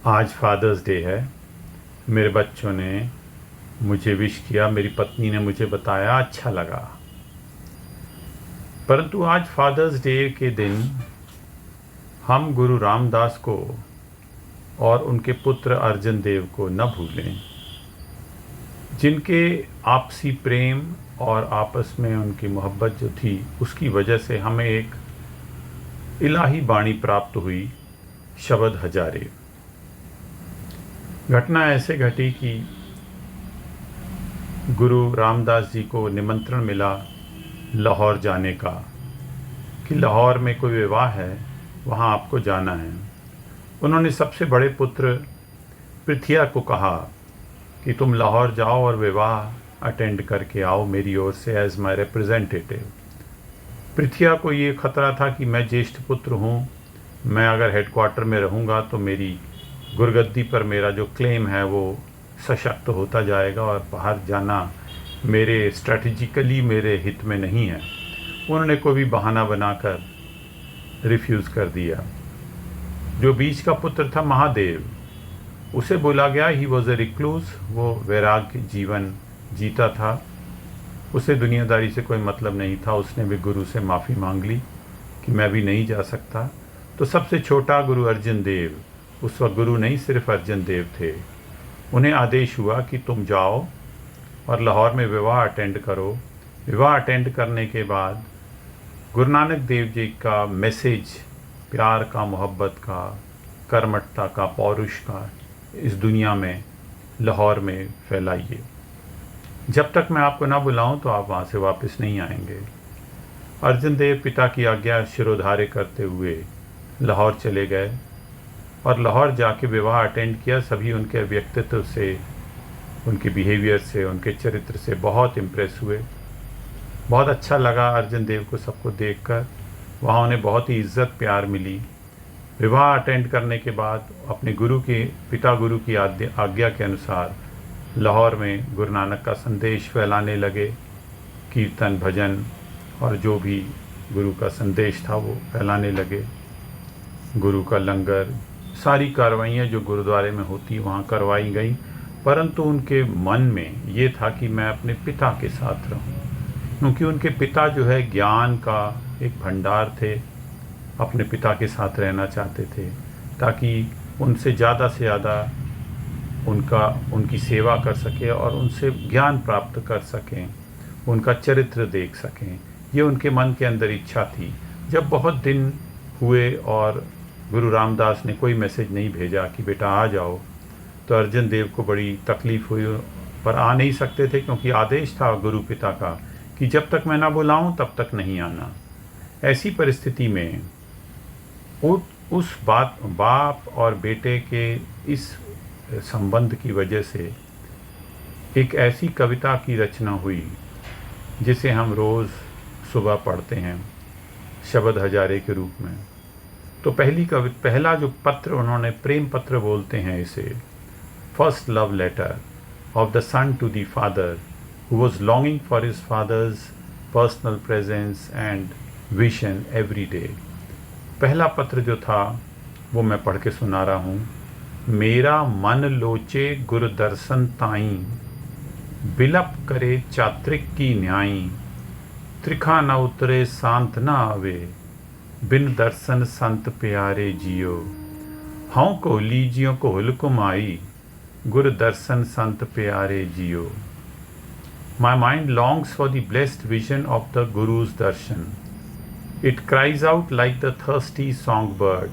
आज fathers day है। मेरे बच्चों ने मुझे विश किया, मेरी पत्नी ने मुझे बताया, अच्छा लगा। परंतु आज फादर्स डे के दिन हम गुरु रामदास को और उनके पुत्र अर्जन देव को न भूलें, जिनके आपसी प्रेम और आपस में उनकी मोहब्बत जो थी, उसकी वजह से हमें एक इलाही बाणी प्राप्त हुई, शब्द हजारे। घटना ऐसे घटी कि गुरु रामदास जी को निमंत्रण मिला लाहौर जाने का, कि लाहौर में कोई विवाह है, वहाँ आपको जाना है। उन्होंने सबसे बड़े पुत्र पृथ्या को कहा कि तुम लाहौर जाओ और विवाह अटेंड करके आओ मेरी ओर से, एज माई रिप्रेजेंटेटिव। पृथ्या को ये खतरा था कि मैं ज्येष्ठ पुत्र हूँ, मैं अगर हेडक्वार्टर में रहूँगा तो मेरी गुरगद्दी पर मेरा जो क्लेम है वो सशक्त होता जाएगा और बाहर जाना मेरे स्ट्रैटेजिकली मेरे हित में नहीं है। उन्होंने कोई भी बहाना बनाकर रिफ्यूज़ कर दिया। जो बीच का पुत्र था महादेव, उसे बोला गया, ही वॉज ए रिक्लूज, वो वैराग्य जीवन जीता था, उसे दुनियादारी से कोई मतलब नहीं था। उसने भी गुरु से माफ़ी मांग ली कि मैं भी नहीं जा सकता। तो सबसे छोटा गुरु अर्जन देव, उस वक्त गुरु नहीं सिर्फ अर्जन देव थे, उन्हें आदेश हुआ कि तुम जाओ और लाहौर में विवाह अटेंड करो। विवाह अटेंड करने के बाद गुरु नानक देव जी का मैसेज, प्यार का, मोहब्बत का, कर्मठता का, पौरुष का, इस दुनिया में लाहौर में फैलाइए। जब तक मैं आपको ना बुलाऊं तो आप वहाँ से वापस नहीं आएंगे। अर्जन देव पिता की आज्ञा शिरोधार्य करते हुए लाहौर चले गए और लाहौर जाके विवाह अटेंड किया। सभी उनके व्यक्तित्व से, उनके बिहेवियर से, उनके चरित्र से बहुत इम्प्रेस हुए। बहुत अच्छा लगा अर्जन देव को सबको देखकर। वहाँ उन्हें बहुत ही इज्जत प्यार मिली। विवाह अटेंड करने के बाद अपने पिता गुरु की आज्ञा के अनुसार लाहौर में गुरु नानक का संदेश फैलाने लगे। कीर्तन, भजन और जो भी गुरु का संदेश था वो फैलाने लगे। गुरु का लंगर, सारी कार्रवाइयाँ जो गुरुद्वारे में होती वहाँ करवाई गई। परंतु उनके मन में ये था कि मैं अपने पिता के साथ रहूं, क्योंकि उनके पिता जो है ज्ञान का एक भंडार थे। अपने पिता के साथ रहना चाहते थे ताकि उनसे ज़्यादा से ज़्यादा उनकी सेवा कर सकें और उनसे ज्ञान प्राप्त कर सकें, उनका चरित्र देख सकें। ये उनके मन के अंदर इच्छा थी। जब बहुत दिन हुए और गुरु रामदास ने कोई मैसेज नहीं भेजा कि बेटा आ जाओ, तो अर्जन देव को बड़ी तकलीफ़ हुई, पर आ नहीं सकते थे क्योंकि आदेश था गुरु पिता का कि जब तक मैं ना बुलाऊं तब तक नहीं आना। ऐसी परिस्थिति में उस बाप और बेटे के इस संबंध की वजह से एक ऐसी कविता की रचना हुई जिसे हम रोज़ सुबह पढ़ते हैं शब्द हजारे के रूप में। तो पहला जो पत्र उन्होंने, प्रेम पत्र बोलते हैं इसे, first love letter of the son to the father who was longing for his father's personal presence and vision every day. पहला पत्र जो था वो मैं पढ़ के सुना रहा हूँ। मेरा मन लोचे गुरु दर्शन ताई, बिलप करे चात्रिक की न्याई, त्रिखा न उतरे शांत न आवे, बिन दर्शन संत प्यारे जियो। हाँ को लीजियो को हुलकुम आई, गुरु दर्शन संत प्यारे जियो। My mind longs for the blessed vision of the Guru's darshan. It cries out like the thirsty songbird.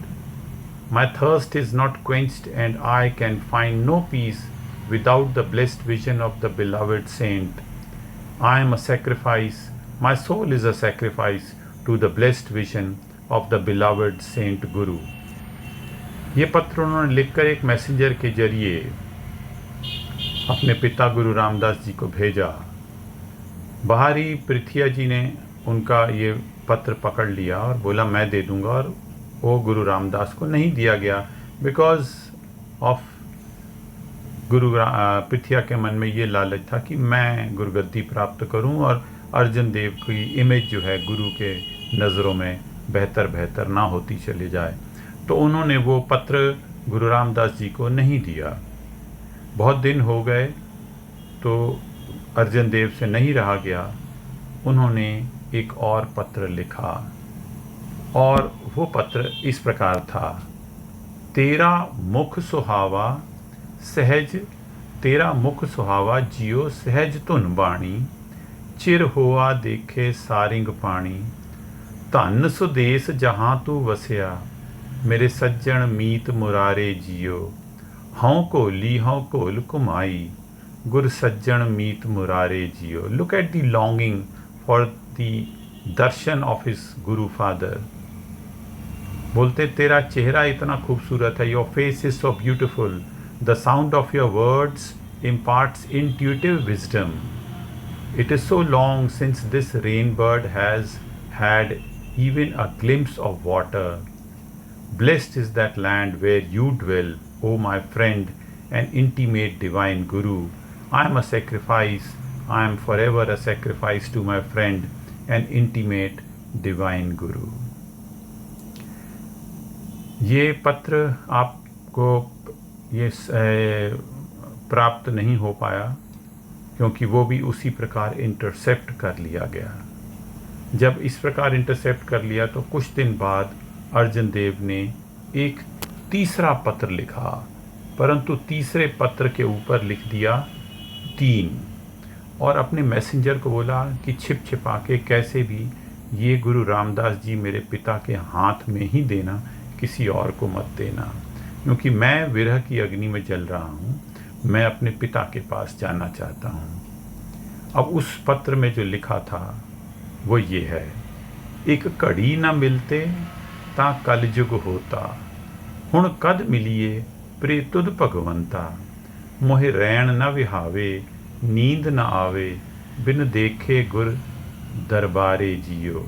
My thirst is not quenched and I can find no peace without the blessed vision of the beloved saint. I am a sacrifice, my soul is a sacrifice to the blessed vision of the beloved saint Guru. ये पत्र उन्होंने लिखकर एक messenger के जरिए अपने पिता गुरु रामदास जी को भेजा। बाहरी पृथ्या जी ने उनका ये पत्र पकड़ लिया और बोला मैं दे दूंगा, और वो गुरु रामदास को नहीं दिया गया बिकॉज ऑफ पृथ्या के मन में ये लालच था कि मैं गुरुगद्दी प्राप्त करूं और अर्जन देव की इमेज जो है गुरु के नज़रों में बेहतर ना होती चली जाए। तो उन्होंने वो पत्र गुरु रामदास जी को नहीं दिया। बहुत दिन हो गए तो अर्जन देव से नहीं रहा गया। उन्होंने एक और पत्र लिखा और वो पत्र इस प्रकार था। तेरा मुख सुहावा सहज, तेरा मुख सुहावा जियो सहज धुन बाणी, चिर होआ देखे सारिंग पाणी, धन सुदेश जहाँ तू वसिया, मेरे सज्जन मीत मुरारे जियो, हौं कोली हौं कोल कुमाई, गुर सज्जन मीत मुरारे जियो। Look at the longing for the darshan of his guru father. बोलते तेरा चेहरा इतना खूबसूरत है, your face is so beautiful, the sound of your words imparts intuitive wisdom. It is so long since this rain bird has had even a glimpse of water. Blessed is that land where you dwell, O my friend and intimate divine Guru. I am a sacrifice, I am forever a sacrifice to my friend and intimate divine Guru. ये पत्र आपको ये प्राप्त नहीं हो पाया क्योंकि वो भी उसी प्रकार इंटरसेप्ट कर लिया गया। जब इस प्रकार इंटरसेप्ट कर लिया तो कुछ दिन बाद अर्जन देव ने एक तीसरा पत्र लिखा, परंतु तीसरे पत्र के ऊपर लिख दिया 3 और अपने मैसेंजर को बोला कि छिप छिपा के कैसे भी ये गुरु रामदास जी मेरे पिता के हाथ में ही देना, किसी और को मत देना, क्योंकि मैं विरह की अग्नि में जल रहा हूँ, मैं अपने पिता के पास जाना चाहता हूँ। अब उस पत्र में जो लिखा था वो ये है, एक घड़ी न मिलते ता कलयुग होता, हुण कद मिलिए प्रे तुद भगवंता, मोहे रैन न विहावे नींद न आवे, बिन देखे गुर दरबारे जियो,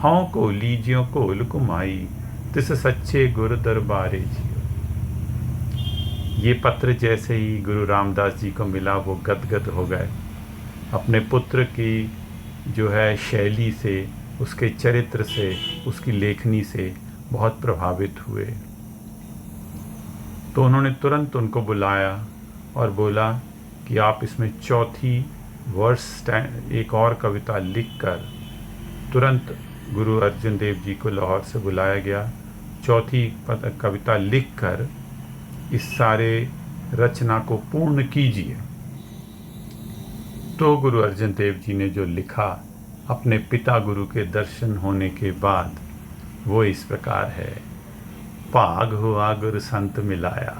हौं कोली ज्यों कोल कुमाई, तिस सच्चे गुर दरबारे जियो। ये पत्र जैसे ही गुरु रामदास जी को मिला वो गदगद हो गए, अपने पुत्र की जो है शैली से, उसके चरित्र से, उसकी लेखनी से बहुत प्रभावित हुए। तो उन्होंने तुरंत उनको बुलाया और बोला कि आप इसमें चौथी वर्स एक और कविता लिखकर, तुरंत गुरु अर्जन देव जी को लाहौर से बुलाया गया, चौथी कविता लिखकर इस सारे रचना को पूर्ण कीजिए। तो गुरु अर्जन देव जी ने जो लिखा अपने पिता गुरु के दर्शन होने के बाद वो इस प्रकार है। भाग हुआ गुरु संत मिलाया,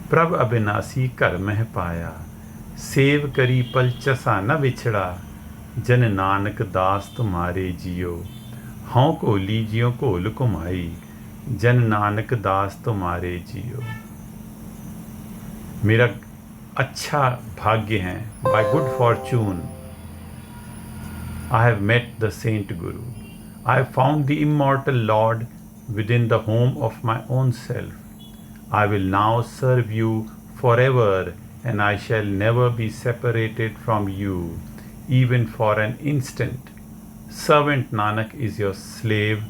प्रभ अविनाशी कर मह पाया, सेव करी पल चसा न बिछड़ा, जन नानक दास तुम्हारे जियो, हौं को लीजियो कोल कुमाई, जन नानक दास तुम्हारे जियो। मेरा अच्छा भाग्य है, by good fortune I have met the saint Guru. I have found the immortal Lord within the home of my own self. I will now serve you forever, and I shall never be separated from you, even for an instant. Servant Nanak is your slave,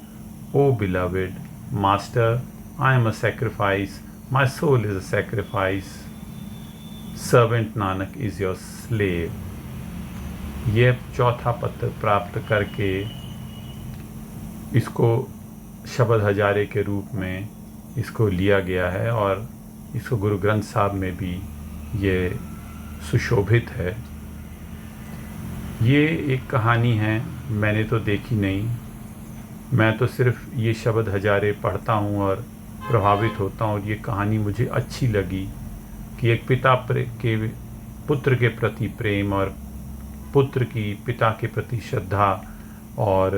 O beloved Master. I am a sacrifice. My soul is a sacrifice. Servant Nanak is your slave. ये चौथा पत्र प्राप्त करके इसको शब्द हजारे के रूप में इसको लिया गया है और इसको गुरु ग्रंथ साहब में भी ये सुशोभित है। ये एक कहानी है, मैंने तो देखी नहीं, मैं तो सिर्फ ये शब्द हजारे पढ़ता हूँ और प्रभावित होता हूँ। और ये कहानी मुझे अच्छी लगी कि एक पिता के पुत्र के प्रति प्रेम और पुत्र की पिता के प्रति श्रद्धा और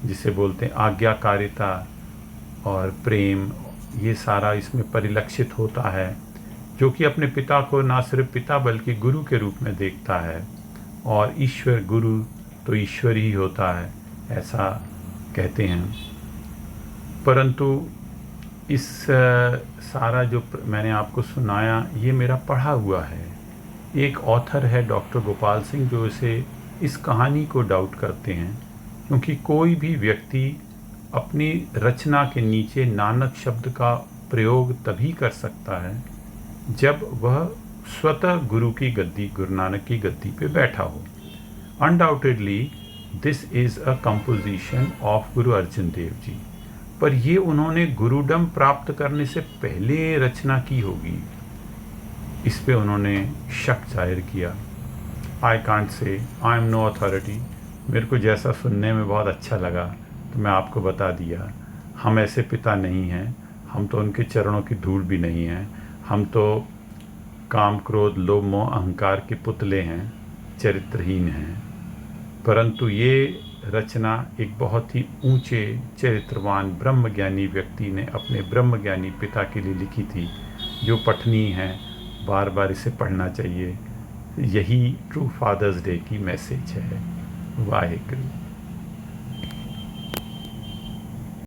जिसे बोलते हैं आज्ञाकारिता और प्रेम, ये सारा इसमें परिलक्षित होता है, जो कि अपने पिता को ना सिर्फ पिता बल्कि गुरु के रूप में देखता है। और ईश्वर गुरु तो ईश्वर ही होता है, ऐसा कहते हैं। परंतु इस सारा जो मैंने आपको सुनाया ये मेरा पढ़ा हुआ है। एक ऑथर है डॉक्टर गोपाल सिंह जो इस कहानी को डाउट करते हैं, क्योंकि कोई भी व्यक्ति अपनी रचना के नीचे नानक शब्द का प्रयोग तभी कर सकता है जब वह स्वतः गुरु की गद्दी, गुरु नानक की गद्दी पे बैठा हो। Undoubtedly this is a composition of Guru Arjan Dev ji, पर ये उन्होंने गुरुडम प्राप्त करने से पहले रचना की होगी, इस पे उन्होंने शक जाहिर किया। I can't say, I am no authority. मेरे को जैसा सुनने में बहुत अच्छा लगा तो मैं आपको बता दिया। हम ऐसे पिता नहीं हैं, हम तो उनके चरणों की धूल भी नहीं हैं। हम तो काम, क्रोध, लोभ, मोह, अहंकार के पुतले हैं, चरित्रहीन हैं। परंतु ये रचना एक बहुत ही ऊंचे चरित्रवान ब्रह्मज्ञानी व्यक्ति ने अपने ब्रह्मज्ञानी पिता के लिए लिखी थी, जो पठनीय है, बार बार इसे पढ़ना चाहिए। यही ट्रू फादर्स डे की मैसेज है। वाहेगुरु।